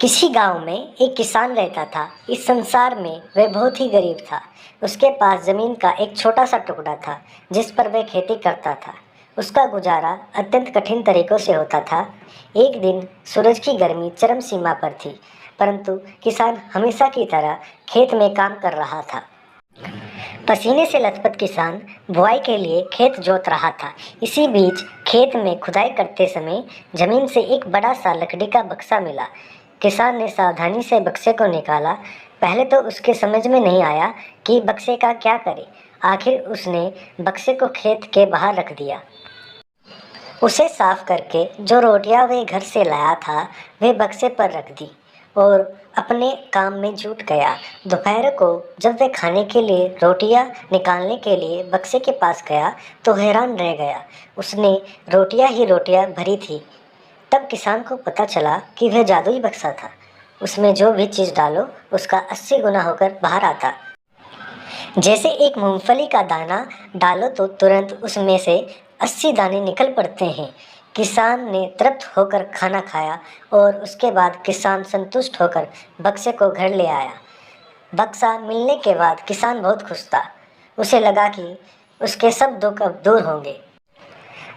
किसी गांव में एक किसान रहता था। इस संसार में वह बहुत ही गरीब था। उसके पास जमीन का एक छोटा सा टुकड़ा था जिस पर वह खेती करता था। उसका गुजारा अत्यंत कठिन तरीकों से होता था। एक दिन सूरज की गर्मी चरम सीमा पर थी, परंतु किसान हमेशा की तरह खेत में काम कर रहा था। पसीने से लथपथ किसान बुआई के लिए खेत जोत रहा था। इसी बीच खेत में खुदाई करते समय जमीन से एक बड़ा सा लकड़ी का बक्सा मिला। किसान ने सावधानी से बक्से को निकाला। पहले तो उसके समझ में नहीं आया कि बक्से का क्या करे। आखिर उसने बक्से को खेत के बाहर रख दिया। उसे साफ करके जो रोटियां वे घर से लाया था वे बक्से पर रख दी और अपने काम में जुट गया। दोपहर को जब वह खाने के लिए रोटियां निकालने के लिए बक्से के पास गया तो हैरान रह गया। उसने रोटियां ही रोटियां भरी थी। तब किसान को पता चला कि वह जादुई बक्सा था। उसमें जो भी चीज़ डालो उसका 80 गुना होकर बाहर आता। जैसे एक मूंगफली का दाना डालो तो तुरंत उसमें से 80 दाने निकल पड़ते हैं। किसान ने तृप्त होकर खाना खाया और उसके बाद किसान संतुष्ट होकर बक्से को घर ले आया। बक्सा मिलने के बाद किसान बहुत खुश था। उसे लगा कि उसके सब दुख अब दूर होंगे।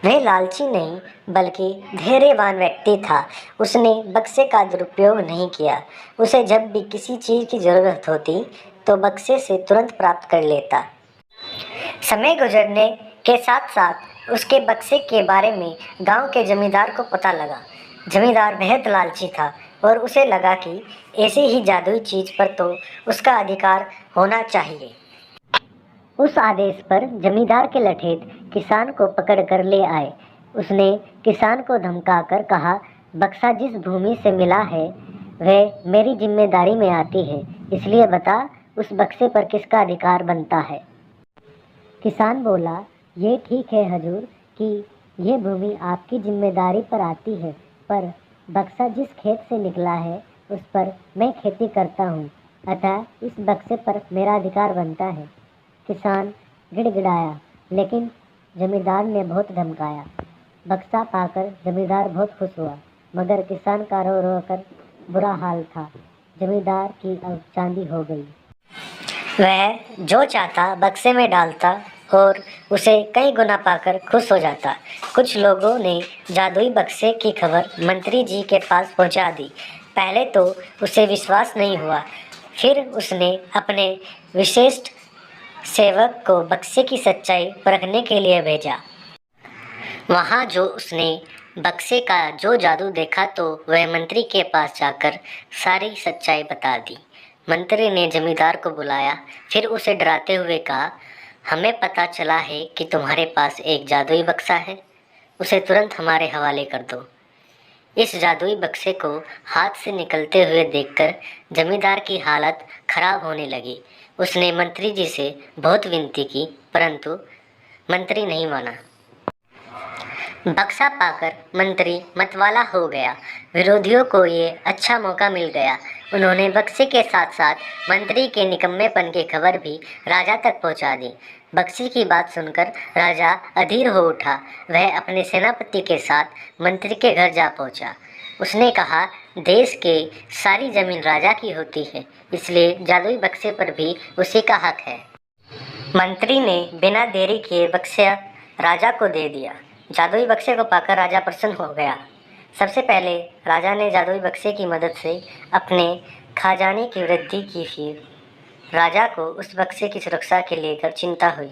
वह लालची नहीं बल्कि धैर्यवान व्यक्ति था। उसने बक्से का दुरुपयोग नहीं किया। उसे जब भी किसी चीज़ की ज़रूरत होती तो बक्से से तुरंत प्राप्त कर लेता। समय गुजरने के साथ साथ उसके बक्से के बारे में गांव के जमींदार को पता लगा। जमींदार बेहद लालची था और उसे लगा कि ऐसी ही जादुई चीज़ पर तो उसका अधिकार होना चाहिए। उस आदेश पर जमींदार के लठेत किसान को पकड़कर ले आए। उसने किसान को धमकाकर कहा, बक्सा जिस भूमि से मिला है वह मेरी जिम्मेदारी में आती है, इसलिए बता उस बक्से पर किसका अधिकार बनता है। किसान बोला, ये ठीक है हजूर कि यह भूमि आपकी जिम्मेदारी पर आती है, पर बक्सा जिस खेत से निकला है उस पर मैं खेती करता हूँ, अतः इस बक्से पर मेरा अधिकार बनता है। किसान गिड़गिड़ाया, लेकिन जमींदार ने बहुत धमकाया। बक्सा पाकर जमींदार बहुत खुश हुआ, मगर किसान का रो रो कर बुरा हाल था। जमींदार की अब चांदी हो गई। वह जो चाहता बक्से में डालता और उसे कई गुना पाकर खुश हो जाता। कुछ लोगों ने जादुई बक्से की खबर मंत्री जी के पास पहुंचा दी। पहले तो उसे विश्वास नहीं हुआ, फिर उसने अपने विशेष सेवक को बक्से की सच्चाई परखने के लिए भेजा। वहाँ जो उसने बक्से का जो जादू देखा तो वह मंत्री के पास जाकर सारी सच्चाई बता दी। मंत्री ने जमींदार को बुलाया, फिर उसे डराते हुए कहा, हमें पता चला है कि तुम्हारे पास एक जादुई बक्सा है, उसे तुरंत हमारे हवाले कर दो। इस जादुई बक्से को हाथ से निकलते हुए देखकर जमींदार की हालत खराब होने लगी। उसने मंत्री जी से बहुत विनती की, परंतु मंत्री नहीं माना। बक्सा पाकर मंत्री मतवाला हो गया। विरोधियों को ये अच्छा मौका मिल गया। उन्होंने बक्से के साथ साथ मंत्री के निकम्मेपन की खबर भी राजा तक पहुंचा दी। बक्से की बात सुनकर राजा अधीर हो उठा। वह अपने सेनापति के साथ मंत्री के घर जा पहुंचा। उसने कहा, देश के सारी जमीन राजा की होती है, इसलिए जादुई बक्से पर भी उसी का हक है। मंत्री ने बिना देरी किए बक्सा राजा को दे दिया। जादुई बक्से को पाकर राजा प्रसन्न हो गया। सबसे पहले राजा ने जादुई बक्से की मदद से अपने खजाने की वृद्धि की। फिर राजा को उस बक्से की सुरक्षा के लेकर चिंता हुई।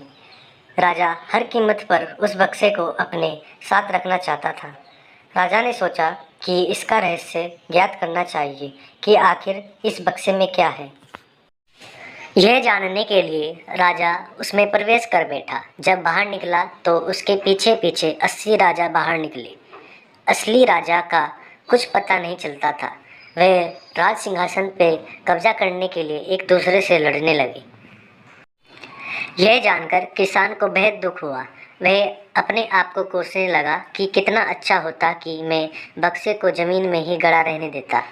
राजा हर कीमत पर उस बक्से को अपने साथ रखना चाहता था। राजा ने सोचा कि इसका रहस्य ज्ञात करना चाहिए कि आखिर इस बक्से में क्या है। यह जानने के लिए राजा उसमें प्रवेश कर बैठा। जब बाहर निकला तो उसके पीछे पीछे 80 राजा बाहर निकले। असली राजा का कुछ पता नहीं चलता था। वे राज सिंहासन पे कब्जा करने के लिए एक दूसरे से लड़ने लगे। यह जानकर किसान को बेहद दुख हुआ। वह अपने आप को कोसने लगा कि कितना अच्छा होता कि मैं बक्से को जमीन में ही गड़ा रहने देता।